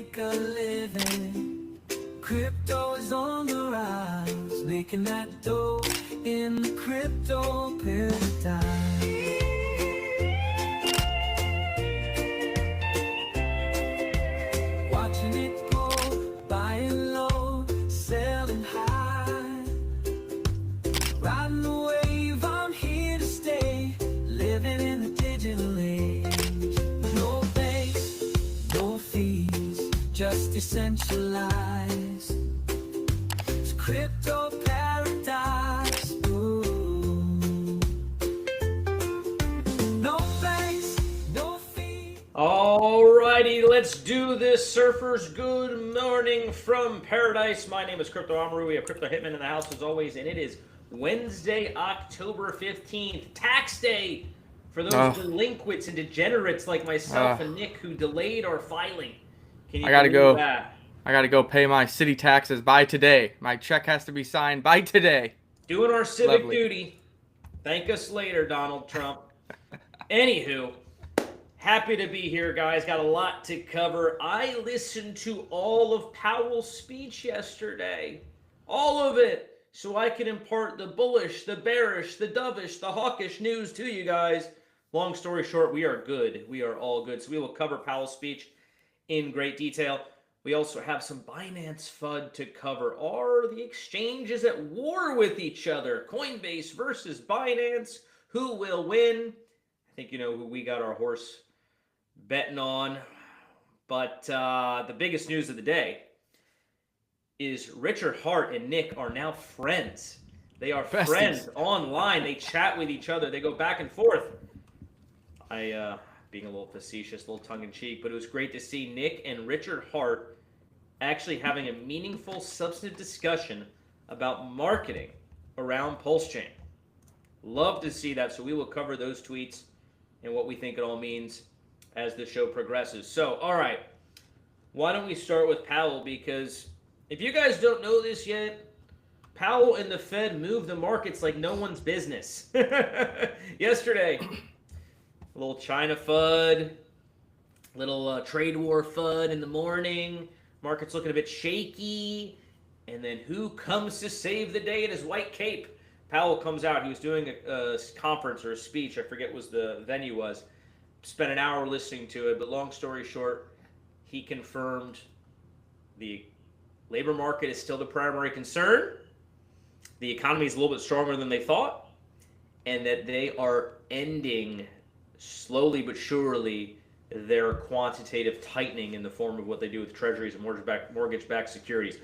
make a living. Crypto is on the rise, making that dough in the crypto paradigm. Watching it go, buying low, selling high. Riding the wave, I'm here to stay, living in the digital age. No banks, no fees, just decentralized. It's crypto paradise. Ooh. No banks, no fees. Alrighty, let's do this, surfers. Good morning from paradise. My name is Crypto Amaru. We have Crypto Hitman in the house as always, and it is Wednesday, October 15th, tax day for those delinquents and degenerates like myself and Nick who delayed our filing. Can you I gotta believe go. that? I gotta go pay my city taxes by today. My check has to be signed by today. Doing our civic Lovely. duty. Thank us later, Donald Trump. Anywho, happy to be here, guys. Got a lot to cover. I listened to all of Powell's speech yesterday. All of it. So I can impart the bullish, the bearish, the dovish, the hawkish news to you guys. Long story short, we are good. We are all good. So we will cover Powell's speech in great detail. We also have some Binance FUD to cover. Are the exchanges at war with each other? Coinbase versus Binance. Who will win? I think you know who we got our horse betting on. But the biggest news of the day is Richard Hart and Nick are now friends. They are Besties. friends online. They chat with each other. They go back and forth. Being a little facetious, a little tongue-in-cheek, but it was great to see Nick and Richard Hart actually having a meaningful, substantive discussion about marketing around Pulse Chain. Love to see that, so we will cover those tweets and what we think it all means as the show progresses. So, all right, why don't we start with Powell, because if you guys don't know this yet, Powell and the Fed moved the markets like no one's business. Yesterday, a little China FUD, little trade war FUD in the morning. Market's looking a bit shaky. And then who comes to save the day in his white cape? Powell comes out. He was doing a conference or a speech. I forget what the venue was. Spent an hour listening to it. But long story short, he confirmed the labor market is still the primary concern. The economy is a little bit stronger than they thought. And that they are ending, slowly but surely, their quantitative tightening in the form of what they do with treasuries and mortgage-backed securities.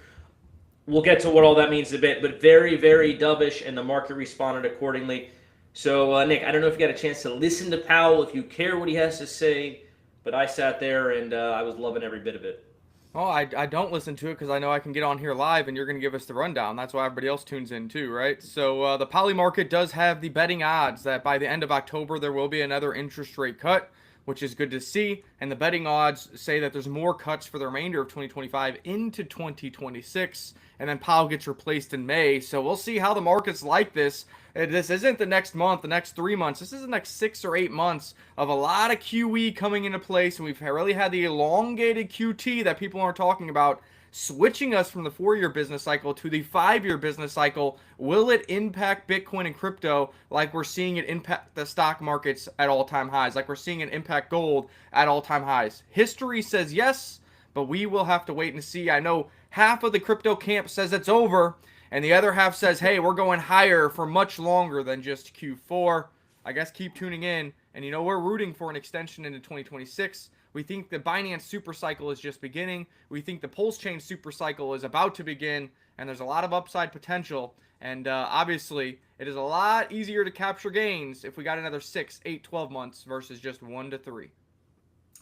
We'll get to what all that means in a bit, but very, very dovish, and the market responded accordingly. So, Nick, I don't know if you got a chance to listen to Powell, if you care what he has to say, but I sat there and I was loving every bit of it. Well, I don't listen to it because I know I can get on here live and you're going to give us the rundown. That's why everybody else tunes in too, right? So the poly market does have the betting odds that by the end of October there will be another interest rate cut, which is good to see. And the betting odds say that there's more cuts for the remainder of 2025 into 2026. And then Powell gets replaced in May. So we'll see how the market's like this. This isn't the next month, the next 3 months. This is the next 6 or 8 months of a lot of QE coming into place. And we've really had the elongated QT that people aren't talking about, switching us from the 4-year business cycle to the 5-year business cycle. Will it impact Bitcoin and crypto like we're seeing it impact the stock markets at all-time highs, like we're seeing it impact gold at all-time highs? History says yes, but we will have to wait and see. I know half of the crypto camp says it's over, and the other half says, hey, we're going higher for much longer than just Q4. I guess keep tuning in. And you know, we're rooting for an extension into 2026. We think the Binance super cycle is just beginning. We think the Pulse Chain super cycle is about to begin, and there's a lot of upside potential. And obviously, it is a lot easier to capture gains if we got another 6, 8, 12 months versus just 1 to 3.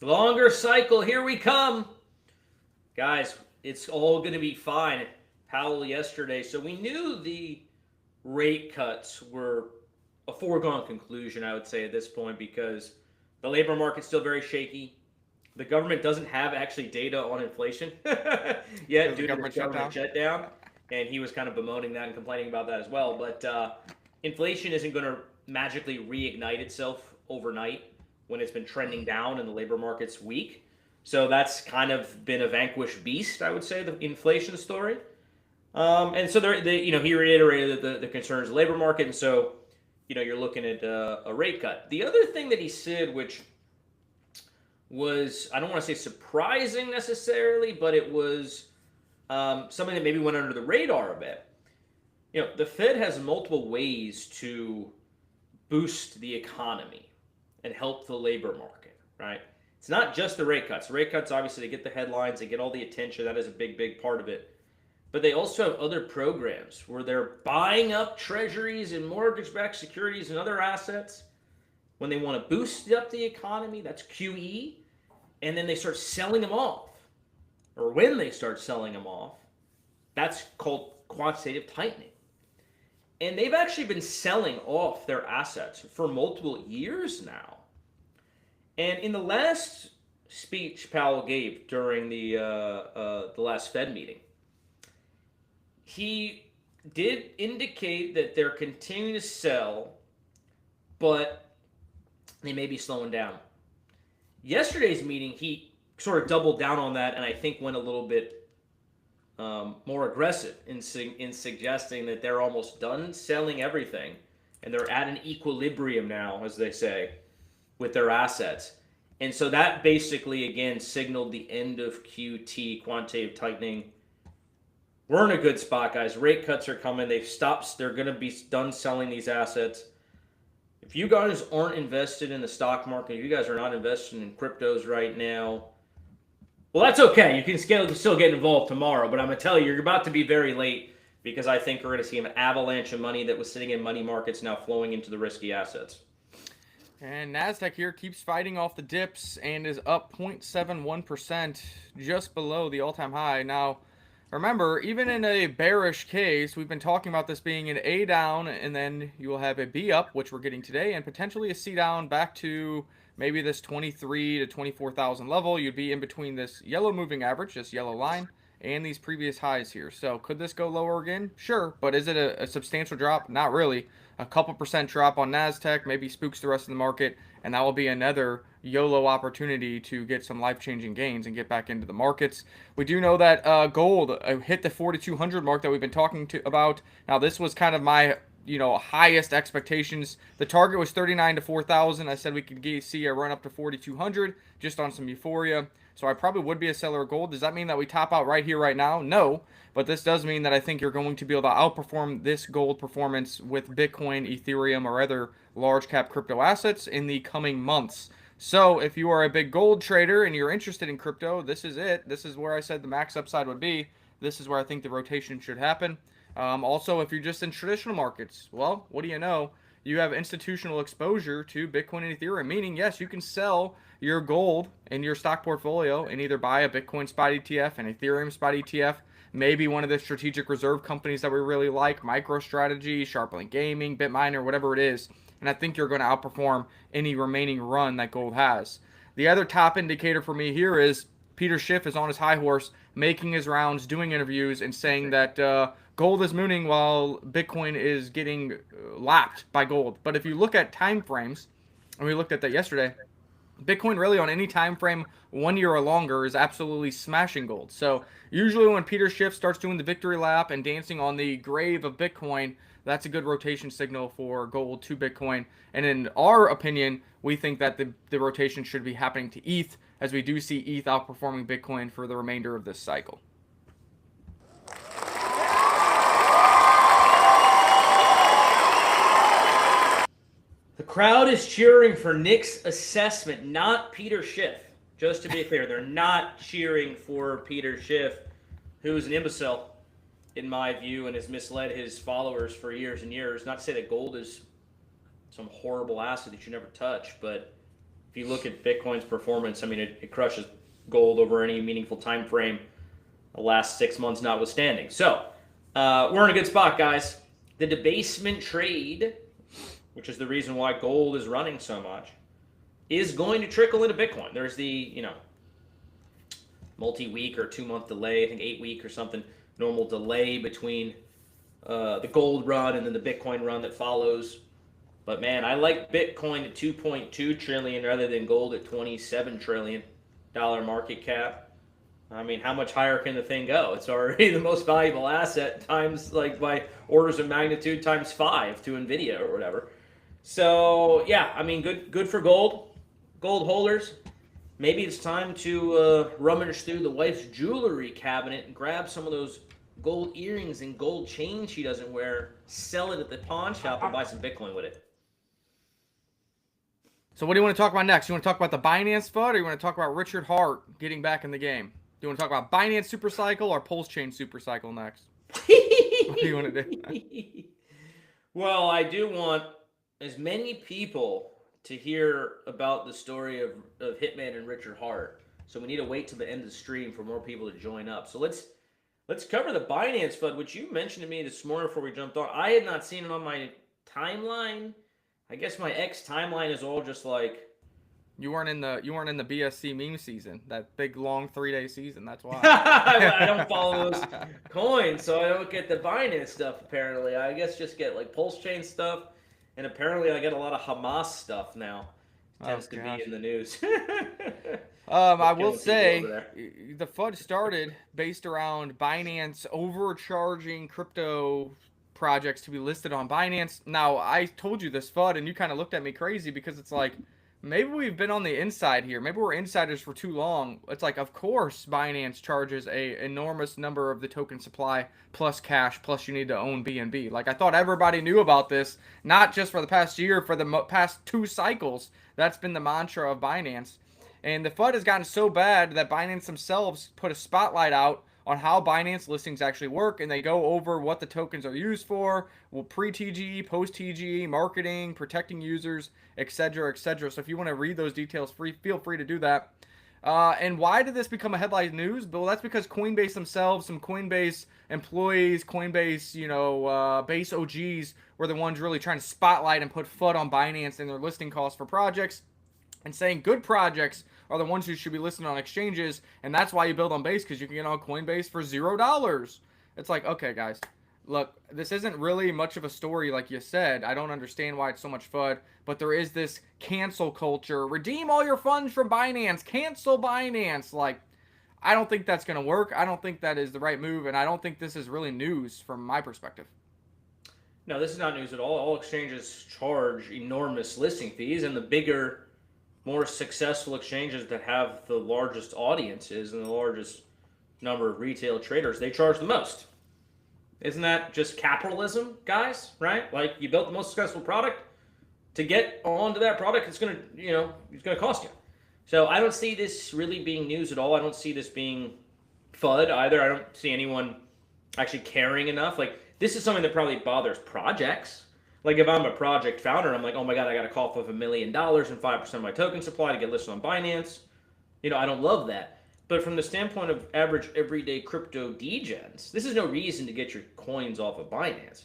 Longer cycle, here we come. Guys, it's all going to be fine. Powell yesterday. So we knew the rate cuts were a foregone conclusion, I would say, at this point, because the labor market's still very shaky. The government doesn't have actually data on inflation yet due to the government shutdown. And he was kind of bemoaning that and complaining about that as well. But inflation isn't going to magically reignite itself overnight when it's been trending down and the labor market's weak. So that's kind of been a vanquished beast, I would say, the inflation story. And so he reiterated the concerns of the labor market, and so you're looking at a rate cut. The other thing that he said, which was, I don't want to say surprising necessarily, but it was something that maybe went under the radar a bit. The Fed has multiple ways to boost the economy and help the labor market, right? It's not just the rate cuts. The rate cuts, obviously, they get the headlines, they get all the attention. That is a big, big part of it. But they also have other programs where they're buying up treasuries and mortgage-backed securities and other assets when they want to boost up the economy. That's QE. And then they start selling them off. Or when they start selling them off, that's called quantitative tightening. And they've actually been selling off their assets for multiple years now. And in the last speech Powell gave during the last Fed meeting, he did indicate that they're continuing to sell, but they may be slowing down. Yesterday's meeting, he sort of doubled down on that, and I think went a little bit more aggressive in suggesting that they're almost done selling everything, and they're at an equilibrium now, as they say, with their assets. And so that basically, again, signaled the end of QT, quantitative tightening. We're in a good spot, guys. Rate cuts are coming. They're going to be done selling these assets. If you guys aren't invested in the stock market, if you guys are not invested in cryptos right now, well, that's okay. You can still get involved tomorrow, but I'm going to tell you, you're about to be very late because I think we're going to see an avalanche of money that was sitting in money markets now flowing into the risky assets. And NASDAQ here keeps fighting off the dips and is up 0.71%, just below the all-time high. Now, remember, even in a bearish case, we've been talking about this being an A down, and then you will have a B up, which we're getting today, and potentially a C down back to maybe this 23 to 24,000 level. You'd be in between this yellow moving average, this yellow line, and these previous highs here. So could this go lower again? Sure, but is it a substantial drop? Not really. A couple percent drop on NASDAQ maybe spooks the rest of the market, and that will be another YOLO opportunity to get some life-changing gains and get back into the markets. We do know that gold hit the 4,200 mark that we've been talking about. Now, this was kind of my highest expectations. The target was 39 to 4,000. I said we could see a run up to 4,200 just on some euphoria. So I probably would be a seller of gold. Does that mean that we top out right here, right now? No. But this does mean that I think you're going to be able to outperform this gold performance with Bitcoin, Ethereum, or other large cap crypto assets in the coming months. So if you are a big gold trader and you're interested in crypto, this is it. This is where I said the max upside would be. This is where I think the rotation should happen. Also, if you're just in traditional markets, well, what do you know? You have institutional exposure to Bitcoin and Ethereum, meaning, yes, you can sell your gold in your stock portfolio and either buy a Bitcoin spot ETF, an Ethereum spot ETF, maybe one of the strategic reserve companies that we really like, MicroStrategy, Sharplink Gaming, Bitminer, whatever it is. And I think you're going to outperform any remaining run that gold has. The other top indicator for me here is Peter Schiff is on his high horse, making his rounds, doing interviews, and saying that gold is mooning while Bitcoin is getting lapped by gold. But if you look at time frames, and we looked at that yesterday, Bitcoin really on any time frame, 1 year or longer, is absolutely smashing gold. So usually when Peter Schiff starts doing the victory lap and dancing on the grave of Bitcoin, that's a good rotation signal for gold to Bitcoin. And in our opinion, we think that the rotation should be happening to ETH, as we do see ETH outperforming Bitcoin for the remainder of this cycle. The crowd is cheering for Nick's assessment, not Peter Schiff. Just to be clear, they're not cheering for Peter Schiff, who's an imbecile, in my view, and has misled his followers for years and years. Not to say that gold is some horrible asset that you never touch, but if you look at Bitcoin's performance, I mean, it crushes gold over any meaningful time frame, the last 6 months notwithstanding. So, we're in a good spot, guys. The debasement trade, which is the reason why gold is running so much, is going to trickle into Bitcoin. There's the, multi-week or 2 month delay, I think 8 week or something, normal delay between the gold run and then the Bitcoin run that follows. But man, I like Bitcoin at 2.2 trillion rather than gold at 27 trillion. market cap. I mean, how much higher can the thing go? It's already the most valuable asset times, like, by orders of magnitude times 5 to Nvidia or whatever. So yeah, I mean, good for gold holders. Maybe it's time to rummage through the wife's jewelry cabinet and grab some of those gold earrings and gold chain she doesn't wear, sell it at the pawn shop, and buy some Bitcoin with it. So what do you want to talk about next? You want to talk about the Binance FUD, or you want to talk about Richard Hart getting back in the game? Do you want to talk about Binance Supercycle or Pulse Chain Supercycle next? What do you want to do? Well, I do want as many people to hear about the story of Hitman and Richard Hart. So we need to wait till the end of the stream for more people to join up. So let's cover the Binance FUD, which you mentioned to me this morning before we jumped on. I had not seen it on my timeline. I guess my X timeline is all just like, You weren't in the BSC meme season, that big long 3-day season. That's why. I don't follow those coins, so I don't get the Binance stuff. Apparently, I guess just get like Pulse Chain stuff, and apparently I get a lot of Hamas stuff now. It tends to be in the news. I will say the FUD started based around Binance overcharging crypto projects to be listed on Binance. Now, I told you this FUD, and you kind of looked at me crazy because it's like, maybe we've been on the inside here. Maybe we're insiders for too long. It's like, of course, Binance charges a enormous number of the token supply plus cash, plus you need to own BNB. Like, I thought everybody knew about this, not just for the past year, for the past 2 cycles. That's been the mantra of Binance. And the FUD has gotten so bad that Binance themselves put a spotlight out on how Binance listings actually work, and they go over what the tokens are used for, pre-TGE, post-TGE, marketing, protecting users, etc., etc. So if you want to read those details, feel free to do that. And why did this become a headline news? Well, that's because Coinbase themselves, some Coinbase employees, Coinbase, base OGs were the ones really trying to spotlight and put FUD on Binance and their listing costs for projects, and saying good projects are the ones who should be listed on exchanges, and that's why you build on Base, because you can get on Coinbase for $0. It's like, okay, guys, look, this isn't really much of a story like you said. I don't understand why it's so much FUD, but there is this cancel culture. Redeem all your funds from Binance. Cancel Binance. Like, I don't think that's going to work. I don't think that is the right move, and I don't think this is really news from my perspective. No, this is not news at all. All exchanges charge enormous listing fees, and the bigger, more successful exchanges that have the largest audiences and the largest number of retail traders, they charge the most. Isn't that just capitalism, guys? Right? Like, you built the most successful product. To get onto that product, it's gonna cost you. So I don't see this really being news at all. I don't see this being FUD either. I don't see anyone actually caring enough. Like, this is something that probably bothers projects. Like, if I'm a project founder, I'm like, oh my God, I got a cough of $1 million and 5% of my token supply to get listed on Binance. I don't love that. But from the standpoint of average everyday crypto degens, this is no reason to get your coins off of Binance.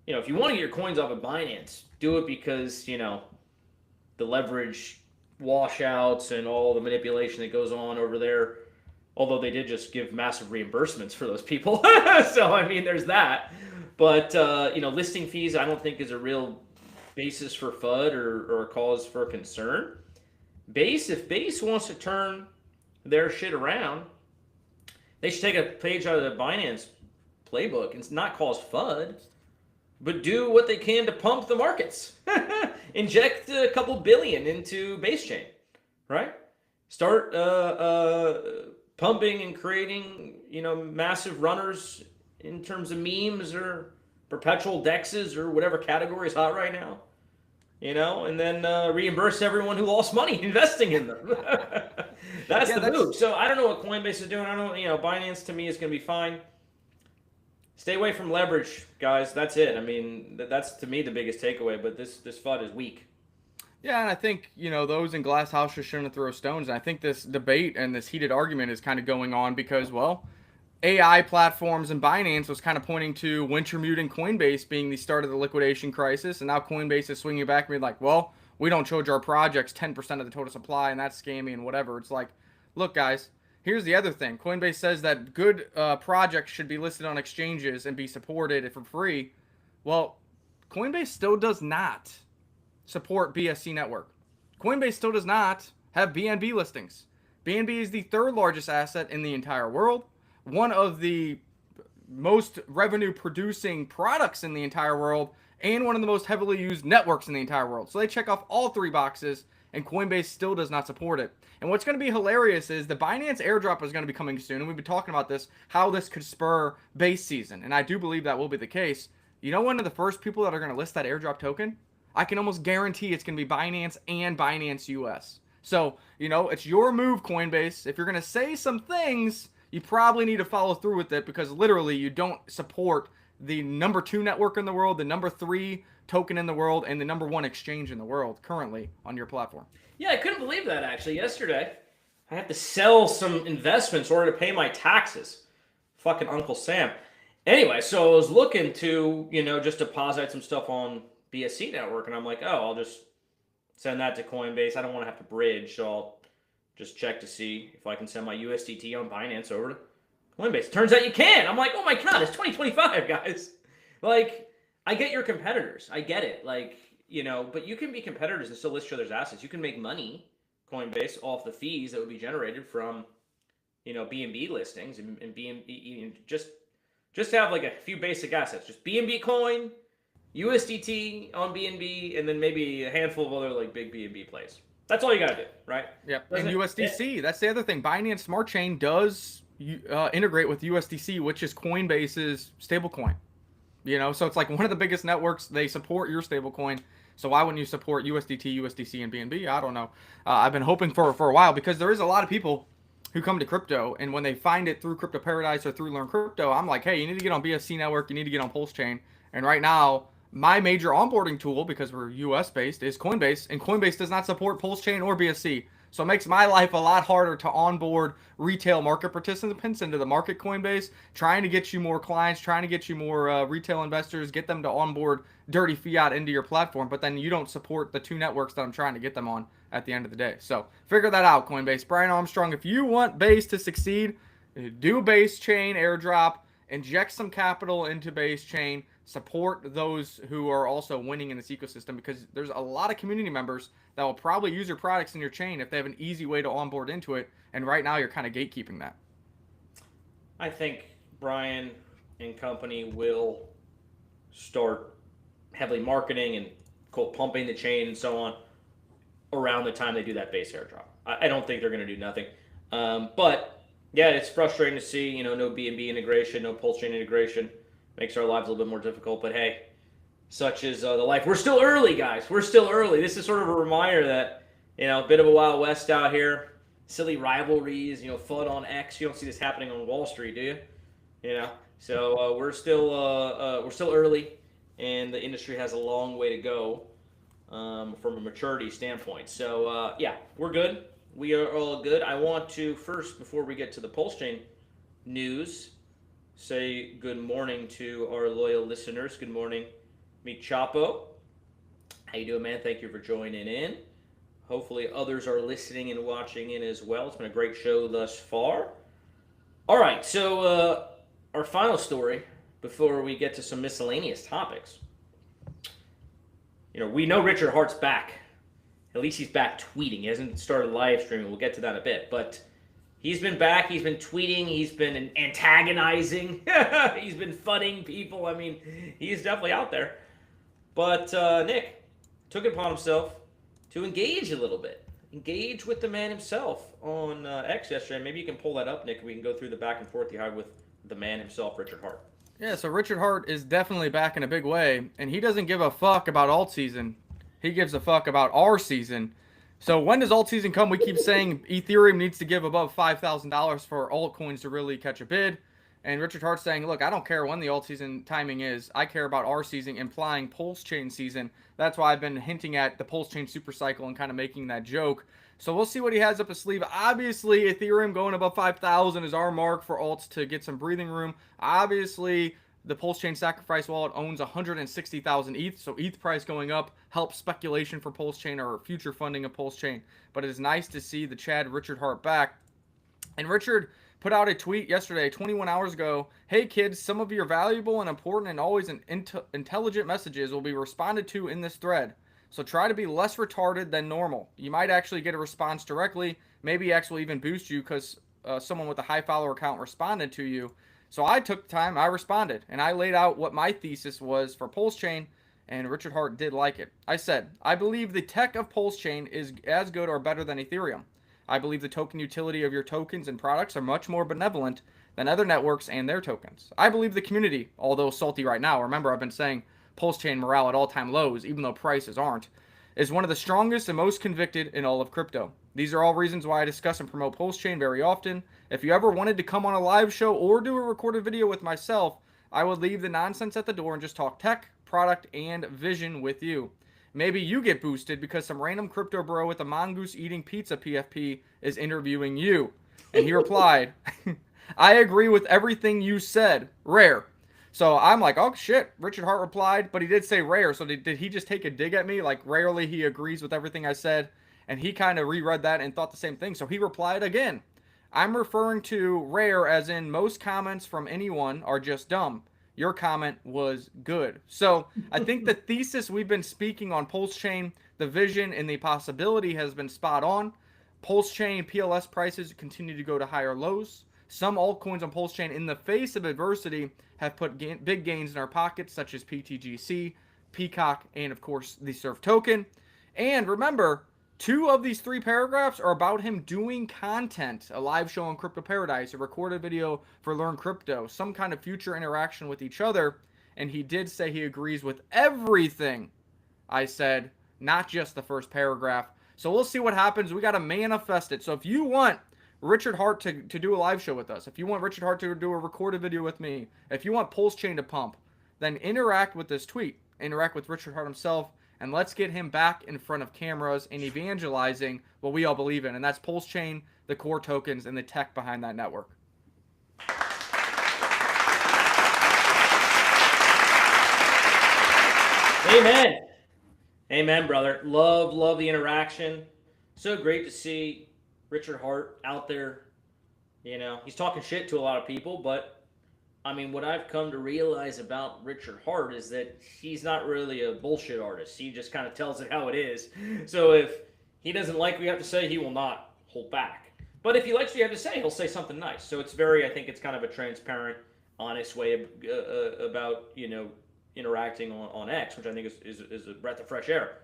If you want to get your coins off of Binance, do it because, the leverage washouts and all the manipulation that goes on over there. Although they did just give massive reimbursements for those people. So, I mean, there's that. But, listing fees I don't think is a real basis for FUD or a cause for concern. If Base wants to turn their shit around, they should take a page out of the Binance playbook and not cause FUD, but do what they can to pump the markets. Inject a couple billion into Base Chain, right? Start pumping and creating, massive runners in terms of memes or perpetual dexes or whatever category is hot right now, and then reimburse everyone who lost money investing in them. That's the move. So I don't know what Coinbase is doing. I don't, Binance to me is going to be fine. Stay away from leverage, guys. That's it. I mean, that's to me the biggest takeaway. But this FUD is weak. Yeah, and I think, those in glass houses shouldn't throw stones. And I think this debate and this heated argument is kind of going on because, well, AI platforms and Binance was kind of pointing to Wintermute and Coinbase being the start of the liquidation crisis. And now Coinbase is swinging back and being like, well, we don't charge our projects 10% of the total supply, and that's scammy and whatever. It's like, look, guys, here's the other thing. Coinbase says that good projects should be listed on exchanges and be supported for free. Well, Coinbase still does not support BSC Network. Coinbase still does not have BNB listings. BNB is the third largest asset in the entire world, one of the most revenue producing products in the entire world, and one of the most heavily used networks in the entire world. So they check off all three boxes, and Coinbase still does not support it. And what's going to be hilarious is the Binance airdrop is going to be coming soon, and we've been talking about this, how this could spur base season, and I do believe that will be the case. You know, one of the first people that are going to list that airdrop token? I can almost guarantee it's going to be Binance and Binance US. So, you know, it's your move, Coinbase. If you're going to say some things, you probably need to follow through with it, because literally you don't support the number 2 network in the world, the number 3 token in the world, and the number 1 exchange in the world currently on your platform. Yeah, I couldn't believe that, actually. Yesterday, I had to sell some investments in order to pay my taxes. Fucking Uncle Sam. Anyway, so I was looking to, you know, just deposit some stuff on BSC network, and I'm like, oh, I'll just send that to Coinbase. I don't want to have to bridge, so I'll just check to see if I can send my USDT on Binance over to Coinbase. Turns out you can. I'm like, oh my God, it's 2025, guys. Like, I get your competitors. I get it. Like, you know, but you can be competitors and still list each other's assets. You can make money, Coinbase, off the fees that would be generated from, you know, BNB listings and BNB, just have like a few basic assets. Just BNB coin, USDT on BNB, and then maybe a handful of other like big BNB plays. That's all you gotta do, right? Yep. And USDC. That's the other thing. Binance Smart Chain does integrate with USDC, which is Coinbase's stablecoin. You know, so it's like one of the biggest networks. They support your stablecoin. So why wouldn't you support USDT, USDC, and BNB? I don't know. I've been hoping for a while, because there is a lot of people who come to crypto, and when they find it through Crypto Paradise or through Learn Crypto, I'm like, hey, you need to get on BSC network. You need to get on Pulse Chain. And right now, my major onboarding tool, because we're US based, is Coinbase, and Coinbase does not support Pulse Chain or BSC. So it makes my life a lot harder to onboard retail market participants into the market Coinbase, trying to get you more clients, trying to get you more retail investors, get them to onboard dirty fiat into your platform, but then you don't support the 2 networks that I'm trying to get them on at the end of the day. So figure that out, Coinbase. Brian Armstrong, if you want Base to succeed, do Base Chain airdrop, inject some capital into Base Chain, support those who are also winning in this ecosystem, because there's a lot of community members that will probably use your products in your chain if they have an easy way to onboard into it. And right now you're kind of gatekeeping that. I think Brian and company will start heavily marketing and quote pumping the chain and so on around the time they do that base airdrop. I don't think they're going to do nothing. But yeah, it's frustrating to see, you know, no BNB integration, no Pulse Chain integration. Makes our lives a little bit more difficult, but hey, such is the life. We're still early, guys. We're still early. This is sort of a reminder that, you know, a bit of a Wild West out here. Silly rivalries, you know, FUD on X. You don't see this happening on Wall Street, do you? You know, so we're still early, and the industry has a long way to go from a maturity standpoint. So yeah, we're good. We are all good. I want to first, before we get to the Pulse Chain news, say good morning to our loyal listeners. Good morning, Meek Chapo. How you doing, man? Thank you for joining in. Hopefully others are listening and watching in as well. It's been a great show thus far. All right, so our final story before we get to some miscellaneous topics. You know, we know Richard Hart's back. At least he's back tweeting. He hasn't started live streaming. We'll get to that in a bit, but he's been back. He's been tweeting. He's been antagonizing. He's been fudding people. I mean, he's definitely out there. But Nick took it upon himself to engage a little bit. Engage with the man himself on X yesterday. Maybe you can pull that up, Nick, and we can go through the back and forth you had with the man himself, Richard Hart. Yeah, so Richard Hart is definitely back in a big way, and he doesn't give a fuck about alt season. He gives a fuck about our season. So when does alt season come? We keep saying Ethereum needs to give above $5,000 for altcoins to really catch a bid. And Richard Hart's saying, look, I don't care when the alt season timing is. I care about our season, implying Pulse Chain season. That's why I've been hinting at the Pulse Chain super cycle and kind of making that joke. So we'll see what he has up his sleeve. Obviously, Ethereum going above 5,000 is our mark for alts to get some breathing room. Obviously, the Pulse Chain Sacrifice Wallet owns 160,000 ETH, so ETH price going up helps speculation for Pulse Chain or future funding of Pulse Chain. But it is nice to see the Chad Richard Hart back. And Richard put out a tweet yesterday, 21 hours ago. Hey kids, some of your valuable and important and always intelligent messages will be responded to in this thread. So try to be less retarded than normal. You might actually get a response directly. Maybe X will even boost you because someone with a high follower count responded to you. So I took the time, I responded, and I laid out what my thesis was for Pulse Chain, and Richard Hart did like it. I said, I believe the tech of Pulse Chain is as good or better than Ethereum. I believe the token utility of your tokens and products are much more benevolent than other networks and their tokens. I believe the community, although salty right now, remember I've been saying Pulse Chain morale at all-time lows, even though prices aren't, is one of the strongest and most convicted in all of crypto. These are all reasons why I discuss and promote Pulse Chain very often. If you ever wanted to come on a live show or do a recorded video with myself, I would leave the nonsense at the door and just talk tech, product, and vision with you. Maybe you get boosted because some random crypto bro with a mongoose eating pizza PFP is interviewing you. And he replied, I agree with everything you said. Rare. So I'm like, oh shit, Richard Hart replied, but he did say rare. So did he just take a dig at me? Like, rarely he agrees with everything I said. And he kind of reread that and thought the same thing. So he replied again, I'm referring to rare as in most comments from anyone are just dumb. Your comment was good. So I think the thesis we've been speaking on Pulse Chain, the vision and the possibility has been spot on. Pulse Chain PLS prices continue to go to higher lows. Some altcoins on Pulse Chain in the face of adversity have put big gains in our pockets, such as PTGC, Peacock, and of course the Surf token. And remember, 2 of these 3 paragraphs are about him doing content, a live show on Crypto Paradise, a recorded video for Learn Crypto, some kind of future interaction with each other. And he did say he agrees with everything I said, not just the first paragraph. So we'll see what happens. We got to manifest it. So if you want Richard Hart to do a live show with us, if you want Richard Hart to do a recorded video with me, if you want Pulse Chain to pump, then interact with this tweet, interact with Richard Hart himself, and let's get him back in front of cameras and evangelizing what we all believe in, and that's Pulse Chain, the core tokens, and the tech behind that network. Amen. Amen, brother. Love the interaction. So great to see Richard Hart out there. You know, he's talking shit to a lot of people, but I mean, what I've come to realize about Richard Hart is that he's not really a bullshit artist. He just kind of tells it how it is. So if he doesn't like what you have to say, he will not hold back. But if he likes what you have to say, he'll say something nice. So it's I think it's kind of a transparent, honest way about, you know, interacting on X, which I think is a breath of fresh air.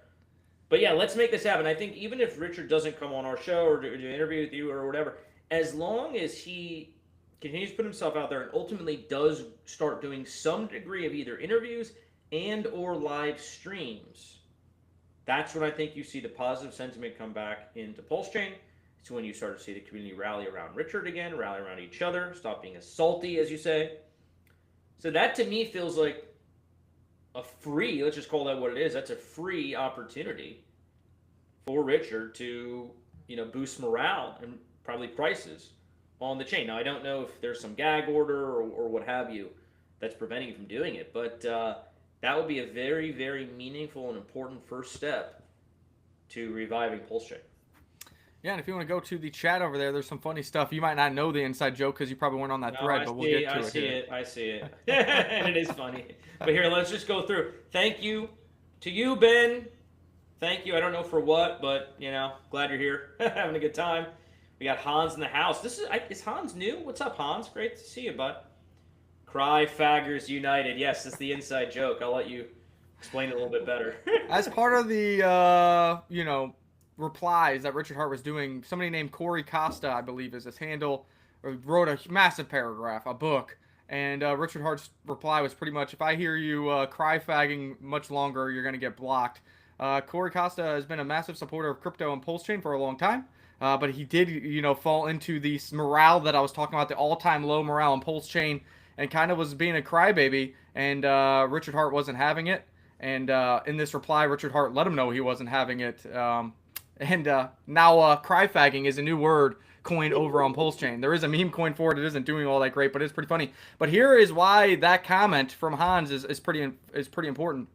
But yeah, let's make this happen. I think even if Richard doesn't come on our show or do an interview with you or whatever, as long as he continues to put himself out there and ultimately does start doing some degree of either interviews and or live streams, that's when I think you see the positive sentiment come back into Pulse Chain. It's when you start to see the community rally around Richard again, rally around each other, stop being as salty, as you say. So that to me feels like a free, let's just call that what it is, that's a free opportunity for Richard to, you know, boost morale and probably prices on the chain. Now, I don't know if there's some gag order or what have you that's preventing you from doing it, but that would be a very, very meaningful and important first step to reviving Pulse Chain. Yeah, and if you want to go to the chat over there, there's some funny stuff. You might not know the inside joke because you probably weren't on that thread, but we'll get to it. I see it. And it is funny. But here, let's just go through. Thank you to you, Ben. Thank you. I don't know for what, but, you know, glad you're here. Having a good time. We got Hans in the house. Is Hans new? What's up, Hans? Great to see you, bud. Cry Faggers United. Yes, that's the inside joke. I'll let you explain it a little bit better. As part of the, you know, replies that Richard Hart was doing, somebody named Corey Costa, I believe is his handle, wrote a massive paragraph, a book, and Richard Hart's reply was pretty much, if I hear you cry fagging much longer, you're going to get blocked. Corey Costa has been a massive supporter of crypto and Pulse Chain for a long time, but he did, you know, fall into the morale that I was talking about, the all-time low morale on Pulse Chain, and kind of was being a crybaby, and Richard Hart wasn't having it. And in this reply, Richard Hart let him know he wasn't having it. And now cry fagging is a new word coined over on Pulse Chain. There is a meme coin for it. It isn't doing all that great, but it's pretty funny. But here is why that comment from Hans is pretty important.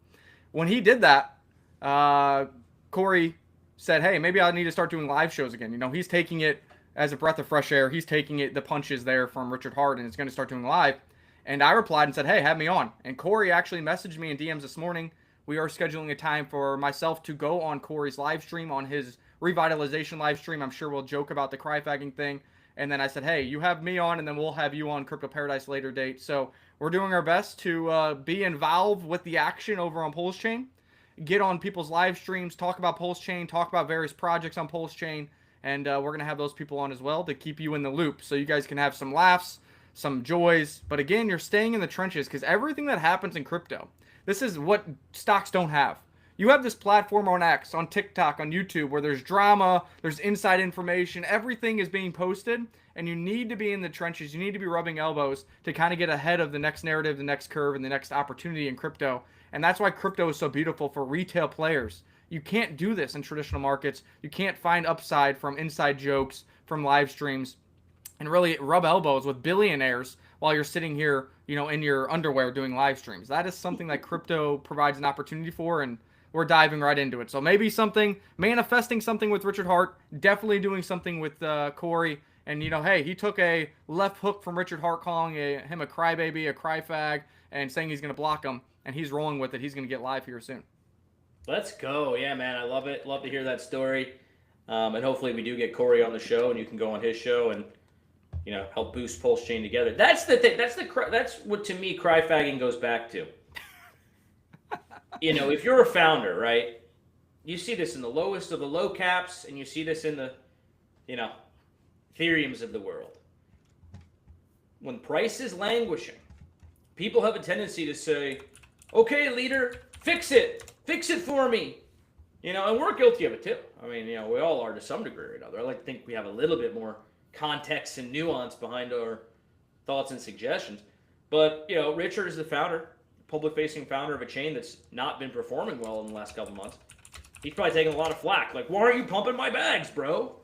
When he did that, Corey said, hey, maybe I need to start doing live shows again. You know, he's taking it as a breath of fresh air. He's taking it, the punches there from Richard Hart, and is going to start doing live. And I replied and said, hey, have me on. And Corey actually messaged me in DMs this morning. We are scheduling a time for myself to go on Corey's live stream on his revitalization live stream. I'm sure we'll joke about the cry fagging thing. And then I said, hey, you have me on, and then we'll have you on Crypto Paradise later date. So we're doing our best to be involved with the action over on Pulse Chain, get on people's live streams, talk about Pulse Chain, talk about various projects on Pulse Chain, and we're going to have those people on as well to keep you in the loop so you guys can have some laughs, some joys. But again, you're staying in the trenches because everything that happens in crypto, this is what stocks don't have. You have this platform on X, on TikTok, on YouTube, where there's drama, there's inside information, everything is being posted, and you need to be in the trenches. You need to be rubbing elbows to kind of get ahead of the next narrative, the next curve, and the next opportunity in crypto. And that's why crypto is so beautiful for retail players. You can't do this in traditional markets. You can't find upside from inside jokes, from live streams, and really rub elbows with billionaires while you're sitting here, in your underwear doing live streams. That is something that crypto provides an opportunity for, and we're diving right into it. So maybe manifesting something with Richard Hart, definitely doing something with Corey. And, hey, he took a left hook from Richard Hart, calling him a crybaby, a cry fag, and saying he's going to block him. And he's rolling with it. He's going to get live here soon. Let's go. Yeah, man. I love it. Love to hear that story. And hopefully we do get Corey on the show, and you can go on his show and, help boost Pulse Chain together. That's the thing. That's what, to me, cry fagging goes back to. If you're a founder, right, you see this in the lowest of the low caps, and you see this in the, Ethereums of the world. When price is languishing, people have a tendency to say, okay, leader, fix it for me. And we're guilty of it too. I mean, we all are to some degree or another. I like to think we have a little bit more context and nuance behind our thoughts and suggestions. But, Richard is the founder, public-facing founder of a chain that's not been performing well in the last couple months. He's probably taking a lot of flack. Like, why aren't you pumping my bags, bro?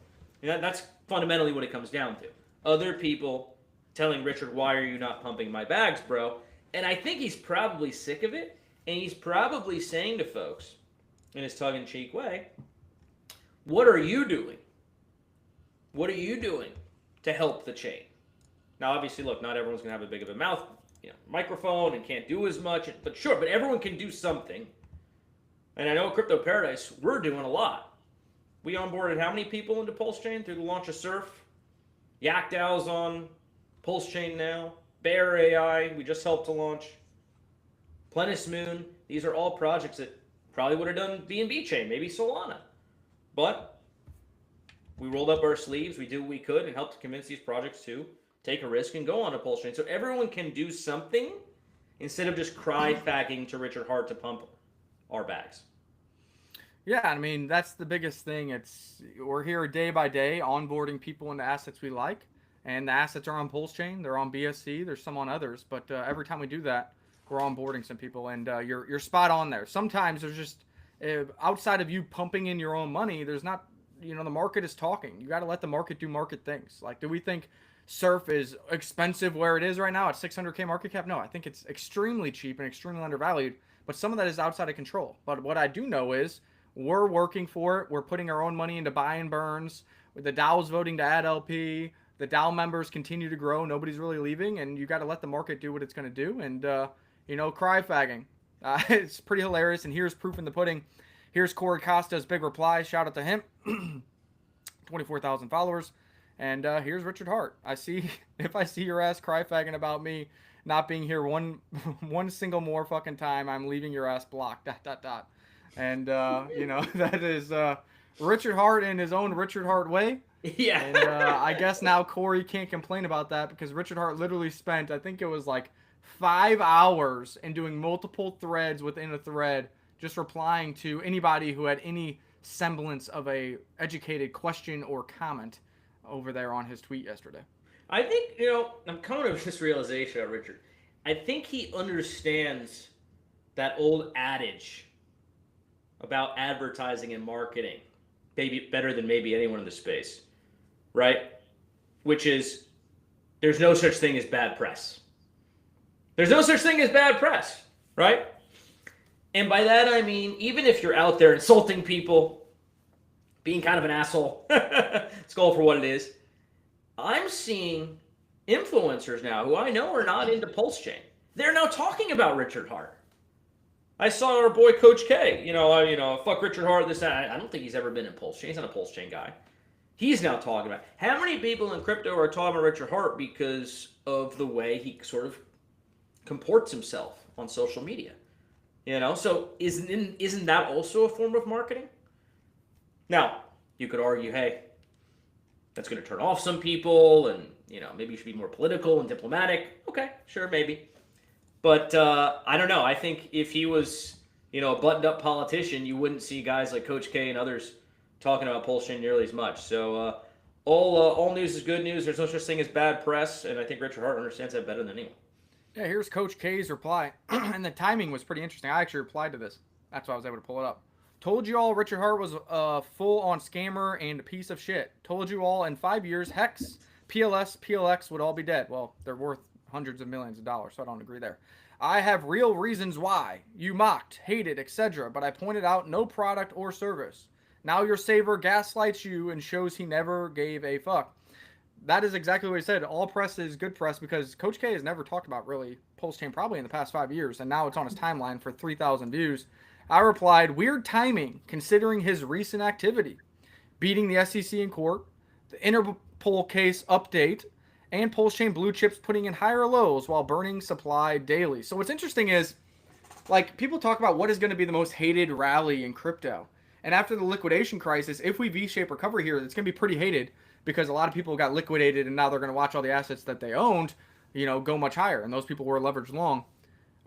That's fundamentally what it comes down to. Other people telling Richard, why are you not pumping my bags, bro? And I think he's probably sick of it. And he's probably saying to folks, in his tongue-in-cheek way, what are you doing? What are you doing to help the chain? Now, obviously, look, not everyone's going to have a big of a mouth, microphone and can't do as much. But sure, but everyone can do something. And I know at Crypto Paradise, we're doing a lot. We onboarded how many people into Pulse Chain through the launch of Surf? Yak DAO's on Pulse Chain now. Bear AI, we just helped to launch. Plenus Moon, these are all projects that probably would have done BNB Chain, maybe Solana. But we rolled up our sleeves, we did what we could, and helped to convince these projects to take a risk and go on a Pulse Chain. So everyone can do something instead of just cry fagging to Richard Hart to pump our bags. Yeah, I mean, that's the biggest thing. We're here day by day onboarding people into assets we like. And the assets are on Pulse Chain, they're on BSC, there's some on others. But every time we do that, we're onboarding some people, and you're spot on there. Sometimes there's just, outside of you pumping in your own money, there's not, the market is talking. You got to let the market do market things. Like, do we think Surf is expensive where it is right now at 600K market cap? No, I think it's extremely cheap and extremely undervalued, but some of that is outside of control. But what I do know is we're working for it. We're putting our own money into buy and burns. The DAO's voting to add LP. The DAO members continue to grow. Nobody's really leaving, and you got to let the market do what it's going to do. And, cry fagging. It's pretty hilarious, and here's proof in the pudding. Here's Corey Costa's big reply. Shout out to him. 24,000 followers. And here's Richard Hart. If I see your ass cry fagging about me not being here one single more fucking time, I'm leaving your ass blocked. ... And, that is Richard Hart in his own Richard Hart way. Yeah. And I guess now Corey can't complain about that because Richard Hart literally spent, I think it was like 5 hours in doing multiple threads within a thread, just replying to anybody who had any semblance of a educated question or comment over there on his tweet yesterday. I think, I'm coming to this realization of Richard. I think he understands that old adage about advertising and marketing maybe better than maybe anyone in the space, right? Which is, there's no such thing as bad press. There's no such thing as bad press, right? And by that I mean, even if you're out there insulting people, being kind of an asshole, let's go for what it is. I'm seeing influencers now who I know are not into Pulse Chain. They're now talking about Richard Hart. I saw our boy Coach K. Fuck Richard Hart. This, that. I don't think he's ever been in Pulse Chain. He's not a Pulse Chain guy. He's now talking about how many people in crypto are talking about Richard Hart because of the way he sort of comports himself on social media. So isn't that also a form of marketing? Now, you could argue, hey, that's going to turn off some people, and maybe you should be more political and diplomatic. Okay, sure, maybe. But I don't know. I think if he was, a buttoned-up politician, you wouldn't see guys like Coach K and others talking about Pulse Chain nearly as much. So all news is good news. There's no such thing as bad press, and I think Richard Hart understands that better than anyone. Yeah, here's Coach K's reply, and the timing was pretty interesting. I actually replied to this. That's why I was able to pull it up. Told you all Richard Hart was a full-on scammer and a piece of shit. Told you all in 5 years, Hex, PLS, PLX would all be dead. Well, they're worth hundreds of millions of dollars, so I don't agree there. I have real reasons why. You mocked, hated, etc., but I pointed out no product or service. Now your saver gaslights you and shows he never gave a fuck. That is exactly what he said. All press is good press because Coach K has never talked about really Pulse Chain probably in the past 5 years, and now it's on his timeline for 3,000 views. I replied, weird timing considering his recent activity. Beating the SEC in court, the Interpol case update, and Pulse Chain blue chips putting in higher lows while burning supply daily. So what's interesting is, people talk about what is going to be the most hated rally in crypto. And after the liquidation crisis, if we V-shape recover here, it's going to be pretty hated because a lot of people got liquidated and now they're going to watch all the assets that they owned, go much higher. And those people were leveraged long.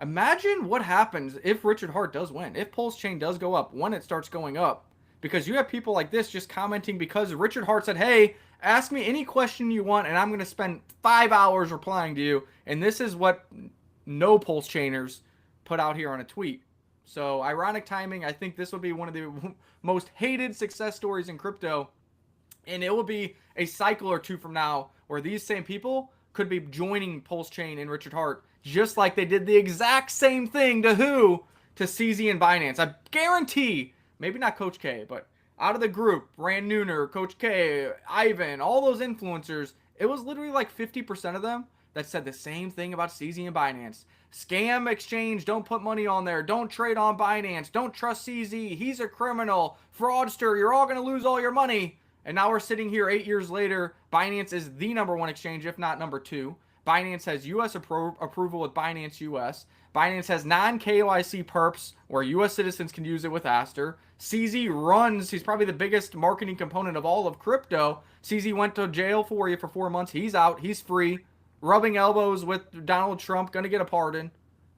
Imagine what happens if Richard Hart does win, if Pulse Chain does go up, when it starts going up. Because you have people like this just commenting because Richard Hart said, hey, ask me any question you want and I'm going to spend 5 hours replying to you. And this is what no Pulse Chainers put out here on a tweet. So ironic timing. I think this will be one of the most hated success stories in crypto. And it will be a cycle or two from now where these same people could be joining Pulse Chain and Richard Hart, just like they did the exact same thing to who? To CZ and Binance. I guarantee, maybe not Coach K, but out of the group, Rand Nooner, Coach K, Ivan, all those influencers, it was literally like 50% of them that said the same thing about CZ and Binance. Scam exchange, don't put money on there, don't trade on Binance, don't trust CZ, he's a criminal, fraudster, you're all going to lose all your money. And now we're sitting here 8 years later, Binance is the #1 exchange, if not #2. Binance has U.S. approval with Binance US. Binance has non-KYC perps where U.S. citizens can use it with Aster. CZ runs, he's probably the biggest marketing component of all of crypto. CZ went to jail for you for 4 months. He's out. He's free. Rubbing elbows with Donald Trump, going to get a pardon.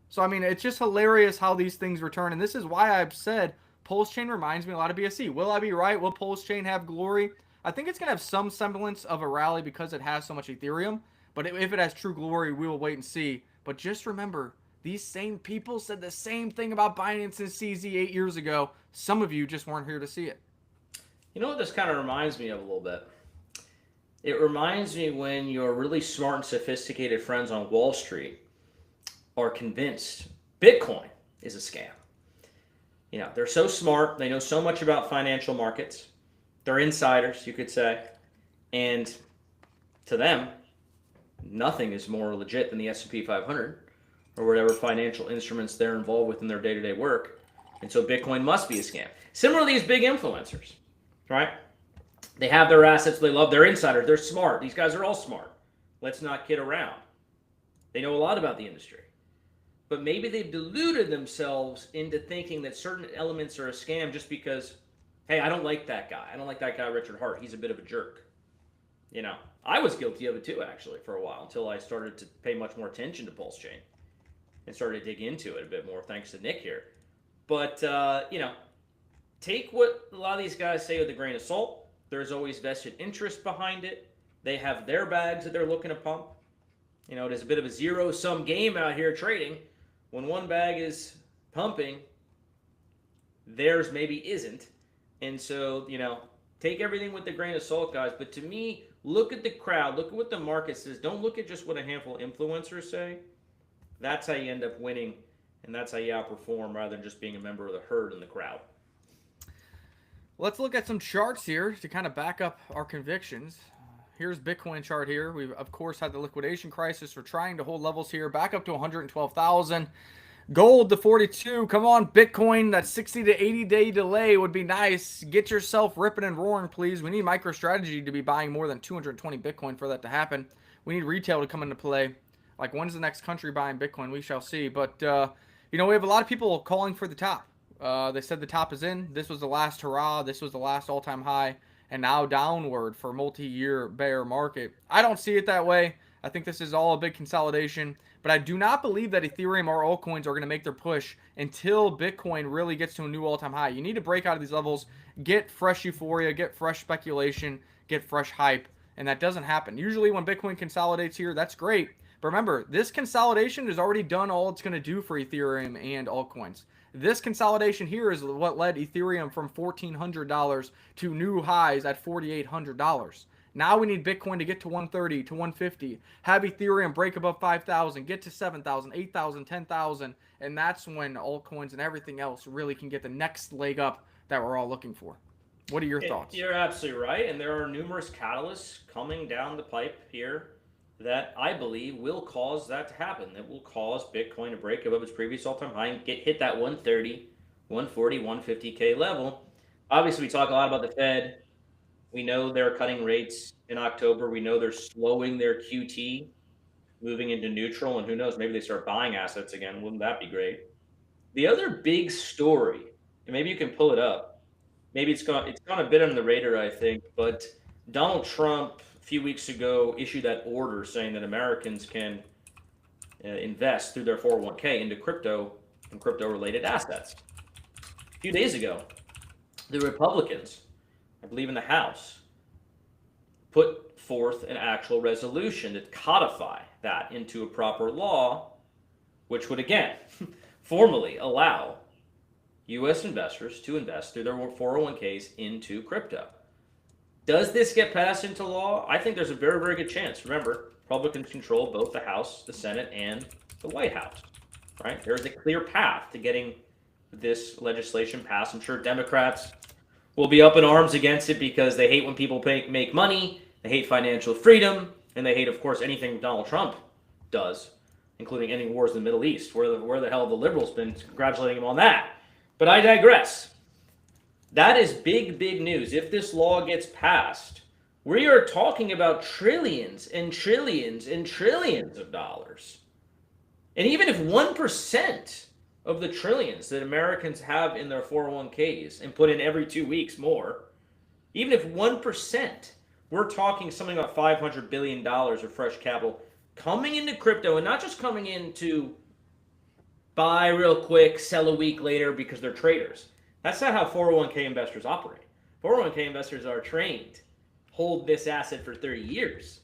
So, I mean, it's just hilarious how these things return. And this is why I've said Pulse Chain reminds me a lot of BSC. Will I be right? Will Pulse Chain have glory? I think it's going to have some semblance of a rally because it has so much Ethereum. But if it has true glory, we will wait and see. But just remember, these same people said the same thing about Binance and CZ 8 years ago. Some of you just weren't here to see it. You know what this kind of reminds me of a little bit? It reminds me when your really smart and sophisticated friends on Wall Street are convinced Bitcoin is a scam. They're so smart. They know so much about financial markets. They're insiders, you could say. And to them, nothing is more legit than the S&P 500 or whatever financial instruments they're involved with in their day-to-day work. And so Bitcoin must be a scam. Similar to these big influencers, right? They have their assets. They love their insiders. They're smart. These guys are all smart. Let's not kid around. They know a lot about the industry. But maybe they've deluded themselves into thinking that certain elements are a scam just because, hey, I don't like that guy. I don't like that guy, Richard Hart. He's a bit of a jerk. I was guilty of it too, actually, for a while, until I started to pay much more attention to Pulse Chain and started to dig into it a bit more, thanks to Nick here. But, take what a lot of these guys say with a grain of salt. There's always vested interest behind it. They have their bags that they're looking to pump. It is a bit of a zero-sum game out here trading. When one bag is pumping, theirs maybe isn't. And so, take everything with a grain of salt, guys. But to me, look at the crowd. Look at what the market says. Don't look at just what a handful of influencers say. That's how you end up winning, and that's how you outperform rather than just being a member of the herd in the crowd. Let's look at some charts here to kind of back up our convictions. Here's Bitcoin chart here. We've, of course, had the liquidation crisis. We're trying to hold levels here back up to 112,000. Gold to 42. Come on, Bitcoin. That 60 to 80 day delay would be nice. Get yourself ripping and roaring, please. We need MicroStrategy to be buying more than 220 Bitcoin for that to happen. We need retail to come into play. Like, when's the next country buying Bitcoin? We shall see. But, we have a lot of people calling for the top. They said the top is in. This was the last hurrah. This was the last all-time high. And now downward for multi-year bear market. I don't see it that way. I think this is all a big consolidation. But I do not believe that Ethereum or altcoins are going to make their push until Bitcoin really gets to a new all-time high. You need to break out of these levels, get fresh euphoria, get fresh speculation, get fresh hype, and that doesn't happen. Usually when Bitcoin consolidates here, that's great. But remember, this consolidation has already done all it's going to do for Ethereum and altcoins. This consolidation here is what led Ethereum from $1,400 to new highs at $4,800. Now we need Bitcoin to get to 130, to 150, have Ethereum break above 5,000, get to 7,000, 8,000, 10,000, and that's when altcoins and everything else really can get the next leg up that we're all looking for. What are your thoughts? You're absolutely right, and there are numerous catalysts coming down the pipe here that I believe will cause that to happen, that will cause Bitcoin to break above its previous all-time high and hit that 130, 140, 150K level. Obviously, we talk a lot about the Fed. We know they're cutting rates in October. We know they're slowing their QT, moving into neutral, and who knows, maybe they start buying assets again. Wouldn't that be great? The other big story, and maybe you can pull it up. Maybe it's gone a bit under the radar, I think, but Donald Trump a few weeks ago issued that order saying that Americans can invest through their 401k into crypto and crypto-related assets. A few days ago, the Republicans, I believe in the House, put forth an actual resolution to codify that into a proper law, which would again formally allow U.S. investors to invest through their 401ks into crypto. Does this get passed into law? I think there's a very, very good chance. Remember, Republicans control both the House, the Senate, and the White House. Right? There is a clear path to getting this legislation passed. I'm sure Democrats will be up in arms against it because they hate when people make money, they hate financial freedom, and they hate, of course, anything Donald Trump does, including ending wars in the Middle East. Where the hell have the liberals been congratulating him on that? But I digress. That is big, big news. If this law gets passed, we are talking about trillions and trillions and trillions of dollars. And even if 1% of the trillions that Americans have in their 401ks and put in every 2 weeks more, even if 1%, we're talking something about $500 billion of fresh capital coming into crypto, and not just coming in to buy real quick, sell a week later because they're traders. That's not how 401k investors operate. 401k investors are trained, hold this asset for 30 years.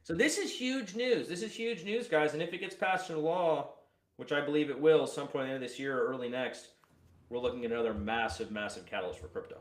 So this is huge news. This is huge news, guys. And if it gets passed into law, which I believe it will some point at the end of this year or early next, we're looking at another massive, massive catalyst for crypto.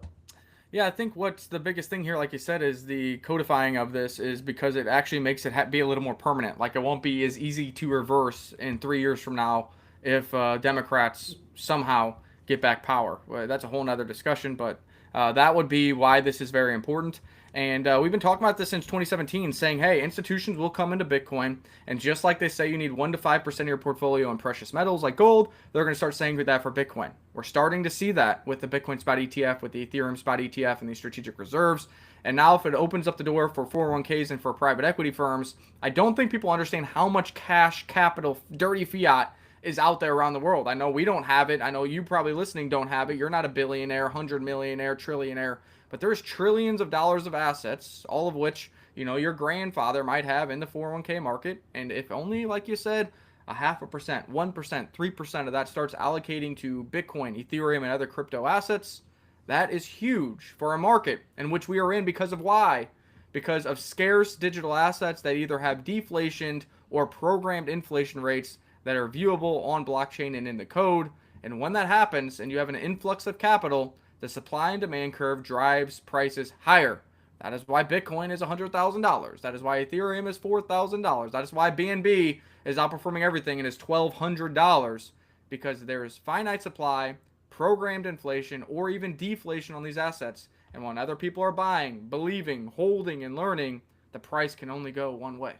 Yeah, I think what's the biggest thing here, like you said, is the codifying of this is because it actually makes it be a little more permanent. Like, it won't be as easy to reverse in 3 years from now if Democrats somehow get back power. Well, that's a whole nother discussion, but that would be why this is very important. And we've been talking about this since 2017, saying, hey, institutions will come into Bitcoin, and just like they say you need 1 to 5% of your portfolio in precious metals like gold, they're going to start saying that for Bitcoin. We're starting to see that with the Bitcoin Spot ETF, with the Ethereum Spot ETF, and these strategic reserves. And now if it opens up the door for 401ks and for private equity firms, I don't think people understand how much cash, capital, dirty fiat is out there around the world. I know we don't have it. I know you probably listening don't have it. You're not a billionaire, 100 millionaire, trillionaire. But there's trillions of dollars of assets, all of which, your grandfather might have in the 401k market. And if only, like you said, 0.5%, 1%, 3% of that starts allocating to Bitcoin, Ethereum, and other crypto assets, that is huge for a market in which we are in because of why? Because of scarce digital assets that either have deflationed or programmed inflation rates that are viewable on blockchain and in the code. And when that happens and you have an influx of capital, the supply and demand curve drives prices higher. That is why Bitcoin is $100,000. That is why Ethereum is $4,000. That is why BNB is outperforming everything and is $1,200, because there is finite supply, programmed inflation, or even deflation on these assets. And when other people are buying, believing, holding, and learning, the price can only go one way.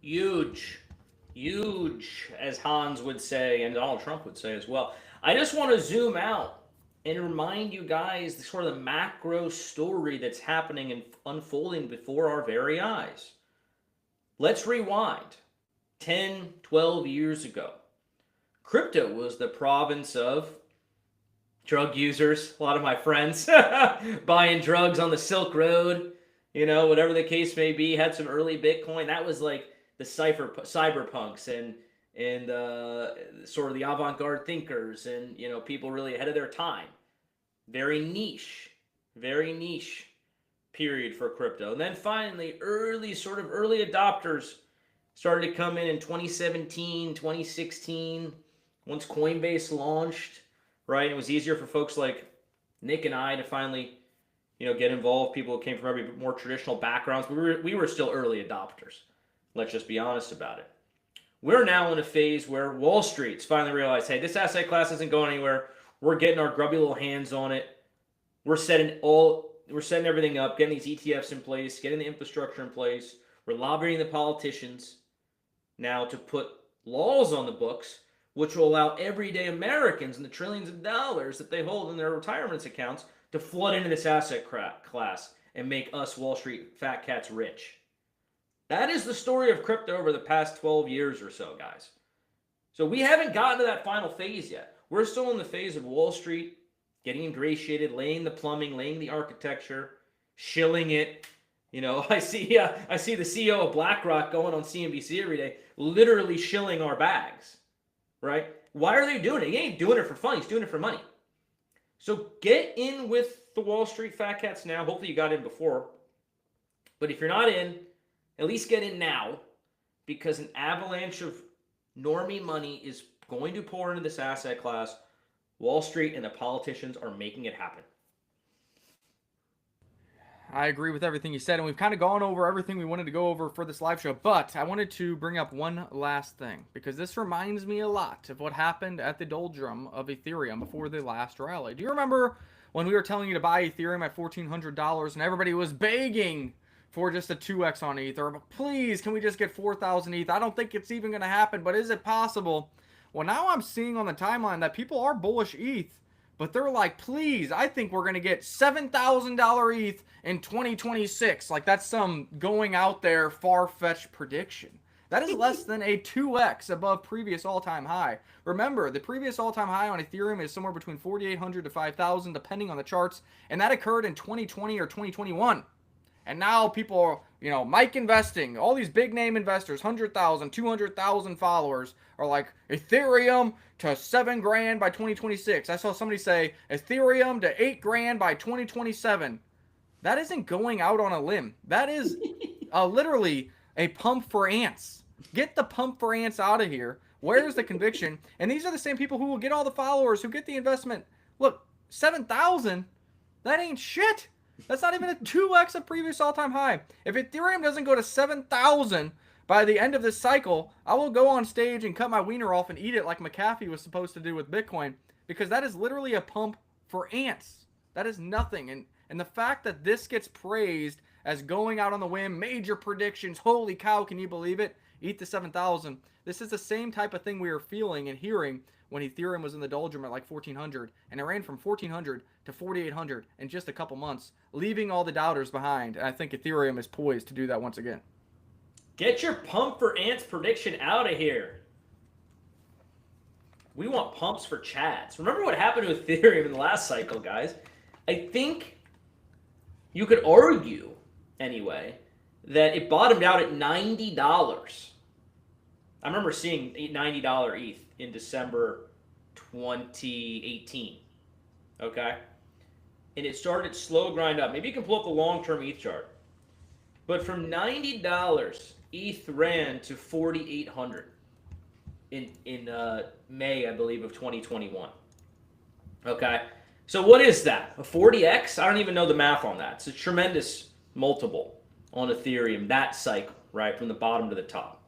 Huge. Huge, as Hans would say, and Donald Trump would say as well. I just want to zoom out and remind you guys the sort of the macro story that's happening and unfolding before our very eyes. Let's rewind 10, 12 years ago. Crypto was the province of drug users, a lot of my friends buying drugs on the Silk Road, whatever the case may be, had some early Bitcoin. That was like the cyberpunks and sort of the avant-garde thinkers and people really ahead of their time. Very niche period for crypto. And then finally, early adopters started to come in 2017, 2016, once Coinbase launched, right? It was easier for folks like Nick and I to finally, get involved. People who came from every more traditional backgrounds. We were still early adopters. Let's just be honest about it. We're now in a phase where Wall Street's finally realized, hey, this asset class isn't going anywhere. We're getting our grubby little hands on it. We're setting everything up, getting these ETFs in place, getting the infrastructure in place. We're lobbying the politicians now to put laws on the books which will allow everyday Americans and the trillions of dollars that they hold in their retirement accounts to flood into this asset class and make us Wall Street fat cats rich. That is the story of crypto over the past 12 years or so, guys. So we haven't gotten to that final phase yet. We're still in the phase of Wall Street getting ingratiated, laying the plumbing, laying the architecture, shilling it. I see the CEO of BlackRock going on CNBC every day, literally shilling our bags, right? Why are they doing it? He ain't doing it for fun. He's doing it for money. So get in with the Wall Street fat cats now. Hopefully you got in before. But if you're not in, at least get in now, because an avalanche of normie money is going to pour into this asset class. Wall Street and the politicians are making it happen. I agree with everything you said, and we've kind of gone over everything we wanted to go over for this live show, but I wanted to bring up one last thing, because this reminds me a lot of what happened at the doldrum of Ethereum before the last rally. Do you remember when we were telling you to buy Ethereum at $1,400 and everybody was begging for just a 2x on Ether? Please, can we just get 4,000 ETH? I don't think it's even going to happen, but is it possible? Well, now I'm seeing on the timeline that people are bullish ETH, but they're like, please, I think we're going to get $7,000 ETH in 2026. Like, that's some going out there far-fetched prediction. That is less than a 2x above previous all-time high. Remember, the previous all-time high on Ethereum is somewhere between 4,800 to 5,000, depending on the charts, and that occurred in 2020 or 2021. And now people, Mike Investing, all these big name investors, 100,000, 200,000 followers are like, Ethereum to $7,000 by 2026. I saw somebody say Ethereum to $8,000 by 2027. That isn't going out on a limb. That is literally a pump for ants. Get the pump for ants out of here. Where's the conviction? And these are the same people who will get all the followers, who get the investment. Look, 7,000, that ain't shit. That's not even a 2x of previous all-time high. If Ethereum doesn't go to 7,000 by the end of this cycle, I will go on stage and cut my wiener off and eat it like McAfee was supposed to do with Bitcoin, because that is literally a pump for ants. That is nothing. And the fact that this gets praised as going out on the whim, major predictions, holy cow, can you believe it? Eat the 7,000. This is the same type of thing we were feeling and hearing when Ethereum was in the doldrum at like 1,400, and it ran from 1,400 to 4,800 in just a couple months, leaving all the doubters behind. And I think Ethereum is poised to do that once again. Get your pump for ants prediction out of here. We want pumps for chads. Remember what happened to Ethereum in the last cycle, guys? I think you could argue, anyway, that it bottomed out at $90. I remember seeing $90 ETH in December 2018. Okay? And it started slow grind up. Maybe you can pull up the long-term ETH chart. But from $90, ETH ran to 4,800 in May, I believe, of 2021. Okay? So what is that? A 40x? I don't even know the math on that. It's a tremendous multiple on Ethereum, that cycle, right? From the bottom to the top.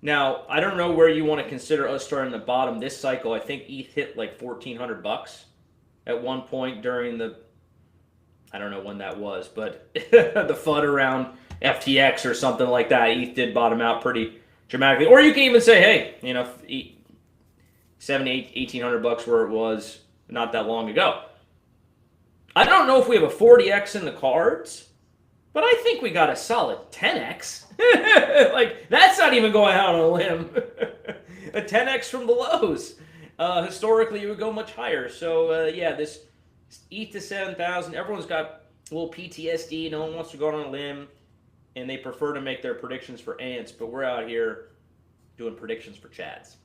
Now, I don't know where you want to consider us starting at the bottom this cycle. I think ETH hit like $1,400 at one point during the, I don't know when that was, but the FUD around FTX or something like that. ETH did bottom out pretty dramatically. Or you can even say, hey, you know, $1,800 where it was not that long ago. I don't know if we have a 40x in the cards, but I think we got a solid 10x. Like, that's not even going out on a limb. A 10x from the lows. Historically, it would go much higher. So, yeah, this ETH to 7,000, everyone's got a little PTSD. No one wants to go on a limb, and they prefer to make their predictions for ants, but we're out here doing predictions for chads.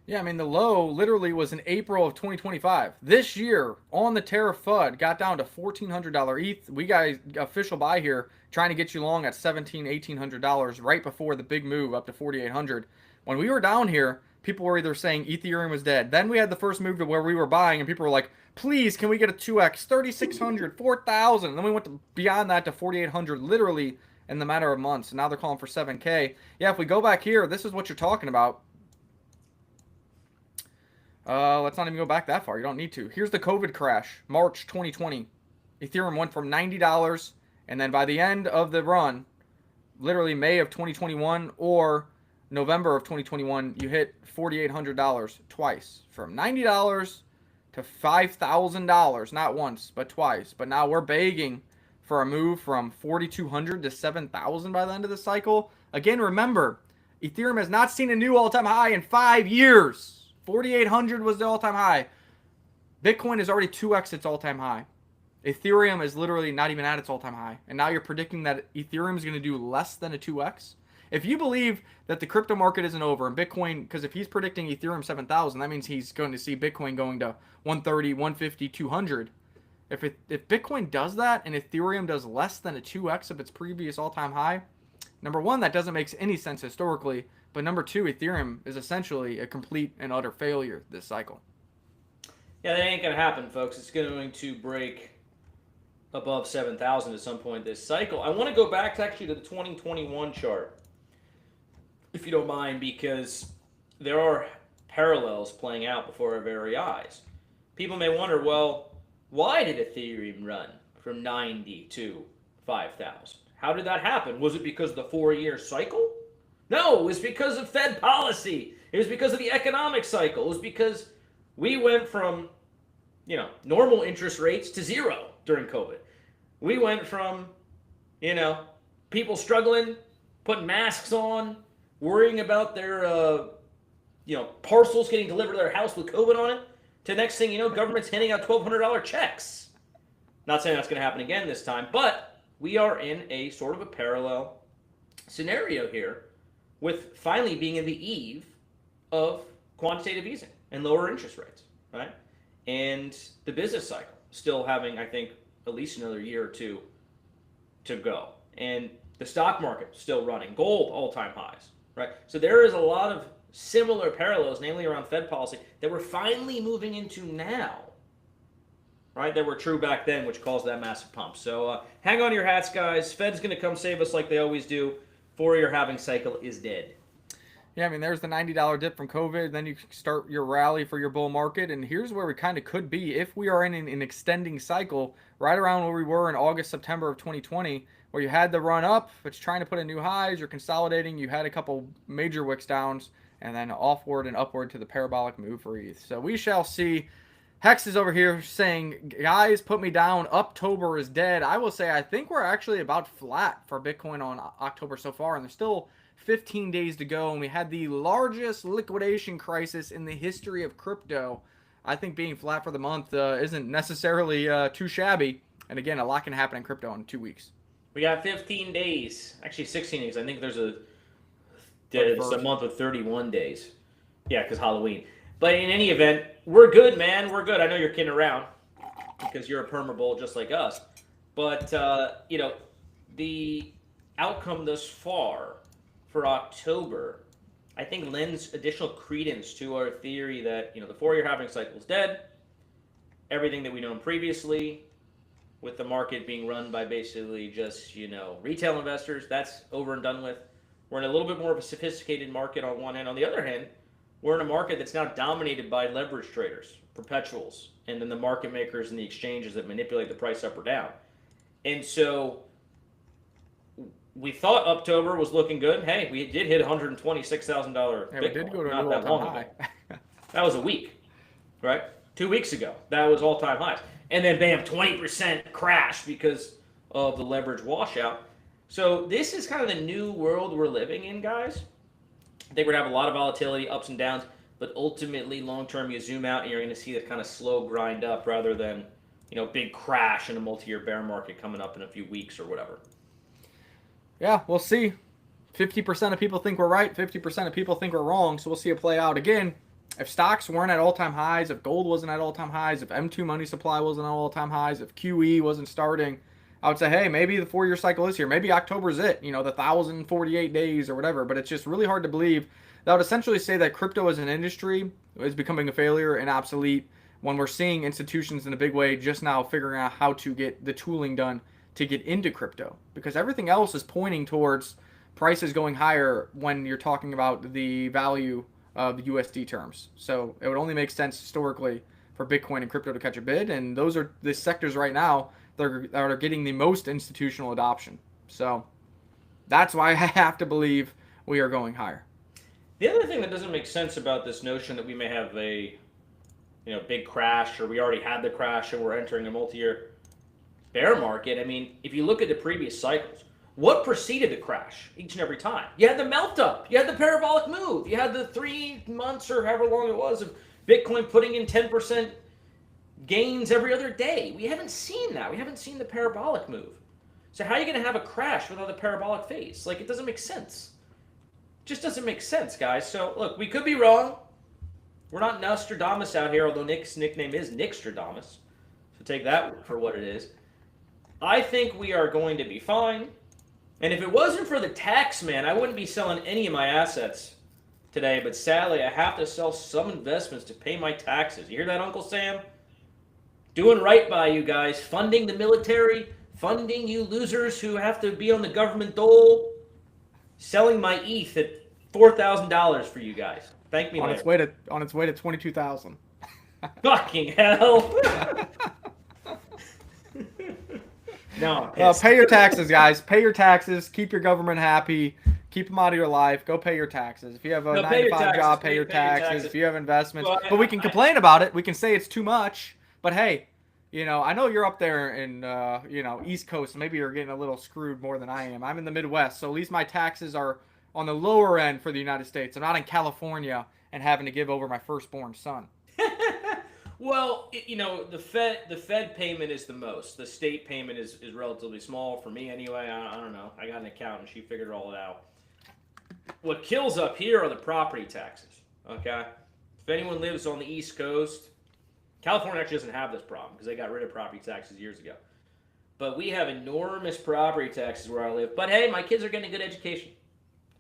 Yeah, I mean, the low literally was in April of 2025. This year, on the Terra FUD, got down to $1,400 ETH. We got official buy here, trying to get you long at $1,700, $1,800 right before the big move up to 4,800. When we were down here, people were either saying Ethereum was dead. Then we had the first move to where we were buying, and people were like, please, can we get a 2x, 3,600, 4,000? And then we went beyond that to 4,800 literally in the matter of months. And now they're calling for 7K. Yeah, if we go back here, this is what you're talking about. Let's not even go back that far. You don't need to. Here's the COVID crash, March 2020. Ethereum went from $90, and then by the end of the run, literally May of 2021 or November of 2021, you hit $4,800 twice. From $90 to $5,000, not once, but twice. But now we're begging for a move from 4,200 to 7,000 by the end of the cycle. Again, remember, Ethereum has not seen a new all-time high in 5 years. 4,800 was the all-time high. Bitcoin is already 2x its all-time high. Ethereum is literally not even at its all-time high. And now you're predicting that Ethereum is going to do less than a 2x? If you believe that the crypto market isn't over and Bitcoin, because if he's predicting Ethereum 7,000, that means he's going to see Bitcoin going to 130, 150, 200. If Bitcoin does that and Ethereum does less than a 2x of its previous all-time high, number one, that doesn't make any sense historically. But number two, Ethereum is essentially a complete and utter failure this cycle. Yeah, that ain't going to happen, folks. It's going to break above 7,000 at some point this cycle. I want to go back to actually to the 2021 chart, if you don't mind, because there are parallels playing out before our very eyes. People may wonder, well, why did Ethereum run from 90 to 5,000? How did that happen? Was it because of the 4-year cycle? No, it was because of Fed policy. It was because of the economic cycle. It was because we went from, normal interest rates to zero during COVID. We went from, people struggling, putting masks on, worrying about their, parcels getting delivered to their house with COVID on it, to next thing you know, government's handing out $1,200 checks. Not saying that's going to happen again this time, but we are in a sort of a parallel scenario here, with finally being in the eve of quantitative easing and lower interest rates, right? And the business cycle still having, I think, at least another year or two to go. And the stock market still running. Gold, all-time highs, right? So there is a lot of similar parallels, namely around Fed policy, that we're finally moving into now, right? That were true back then, which caused that massive pump. So hang on to your hats, guys. Fed's going to come save us like they always do. 4-year halving cycle is dead. Yeah, I mean, there's the $90 dip from COVID. Then you start your rally for your bull market. And here's where we kind of could be if we are in an extending cycle right around where we were in August, September of 2020, where you had the run up, but you're trying to put in new highs, you're consolidating, you had a couple major wicks downs, and then offward and upward to the parabolic move for ETH. So we shall see. Hex is over here saying, guys, put me down. October is dead. I will say I think we're actually about flat for Bitcoin on October so far, and there's still 15 days to go, and we had the largest liquidation crisis in the history of crypto. I think being flat for the month isn't necessarily too shabby. And again, a lot can happen in crypto in 2 weeks. We got 15 days. Actually, 16 days. I think there's it's a month with 31 days. Yeah, because Halloween. But in any event, we're good, man. We're good. I know you're kidding around because you're a perma-bull just like us. But, the outcome thus far for October, I think lends additional credence to our theory that, the 4-year halving cycle is dead. Everything that we known previously, with the market being run by basically just, retail investors, that's over and done with. We're in a little bit more of a sophisticated market on one hand. On the other hand, we're in a market that's now dominated by leverage traders, perpetuals, and then the market makers and the exchanges that manipulate the price up or down. And so we thought October was looking good. Hey, we did hit $126,000 Yeah, Bitcoin we did go to a not new that all-time long high. ago. That was a week, right? 2 weeks ago, that was all-time highs. And then, bam, 20% crash because of the leverage washout. So this is kind of the new world we're living in, guys. I think we're going to have a lot of volatility, ups and downs, but ultimately, long-term, you zoom out and you're going to see the kind of slow grind up rather than, big crash in a multi-year bear market coming up in a few weeks or whatever. Yeah, we'll see. 50% of people think we're right, 50% of people think we're wrong, so we'll see it play out. Again, if stocks weren't at all-time highs, if gold wasn't at all-time highs, if M2 money supply wasn't at all-time highs, if QE wasn't starting, I would say, hey, maybe the 4-year cycle is here. Maybe October's it, the 1,048 days or whatever, but it's just really hard to believe. That would essentially say that crypto as an industry is becoming a failure and obsolete when we're seeing institutions in a big way just now figuring out how to get the tooling done to get into crypto, because everything else is pointing towards prices going higher when you're talking about the value of the USD terms. So it would only make sense historically for Bitcoin and crypto to catch a bid, and those are the sectors right now that are getting the most institutional adoption. So that's why I have to believe we are going higher. The other thing that doesn't make sense about this notion that we may have a big crash, or we already had the crash and we're entering a multi-year bear market. I mean, if you look at the previous cycles, what preceded the crash each and every time? You had the melt up, you had the parabolic move, you had the 3 months or however long it was of Bitcoin putting in 10% gains every other day. We haven't seen that. We haven't seen the parabolic move. So how are you going to have a crash without a parabolic phase? Like, it doesn't make sense. It just doesn't make sense, guys. So look, we could be wrong. We're not Nostradamus out here, although Nick's nickname is Nickstradamus. So take that for what it is. I think we are going to be fine. And if it wasn't for the tax man, I wouldn't be selling any of my assets today. But sadly, I have to sell some investments to pay my taxes. You hear that, Uncle Sam? Doing right by you guys. Funding the military. Funding you losers who have to be on the government dole. Selling my ETH at $4,000 for you guys. Thank me later. On its way to 22,000. Fucking hell. No. Pay your taxes, guys. Pay your taxes. Keep your government happy. Keep them out of your life. Go pay your taxes. If you have a 9-to-5 job, pay your taxes. If you have investments. But we can complain about it. We can say it's too much. But hey, I know you're up there in, East Coast. Maybe you're getting a little screwed more than I am. I'm in the Midwest, so at least my taxes are on the lower end for the United States. I'm not in California and having to give over my firstborn son. Well, the Fed payment is the most. The state payment is relatively small for me anyway. I don't know. I got an accountant. She figured all it out. What kills up here are the property taxes, okay? If anyone lives on the East Coast, California actually doesn't have this problem because they got rid of property taxes years ago. But we have enormous property taxes where I live. But hey, my kids are getting a good education.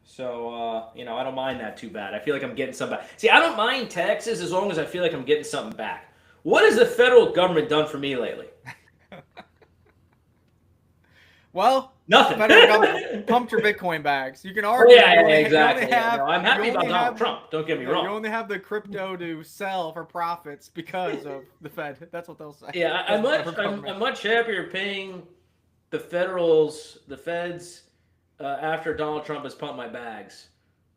So, I don't mind that too bad. I feel like I'm getting something back. See, I don't mind taxes as long as I feel like I'm getting something back. What has the federal government done for me lately? Well, nothing. The federal government pumped your Bitcoin bags. You can argue. Exactly. I'm happy about Donald Trump. Don't get me wrong. You only have the crypto to sell for profits because of the Fed. That's what they'll say. Yeah, I'm much happier paying the feds after Donald Trump has pumped my bags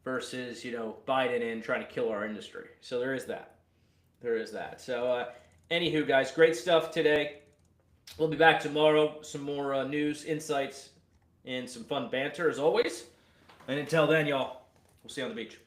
versus, Biden in trying to kill our industry. So there is that. So, anywho, guys, great stuff today. We'll be back tomorrow. Some more news, insights, and some fun banter as always. And until then, y'all, we'll see you on the beach.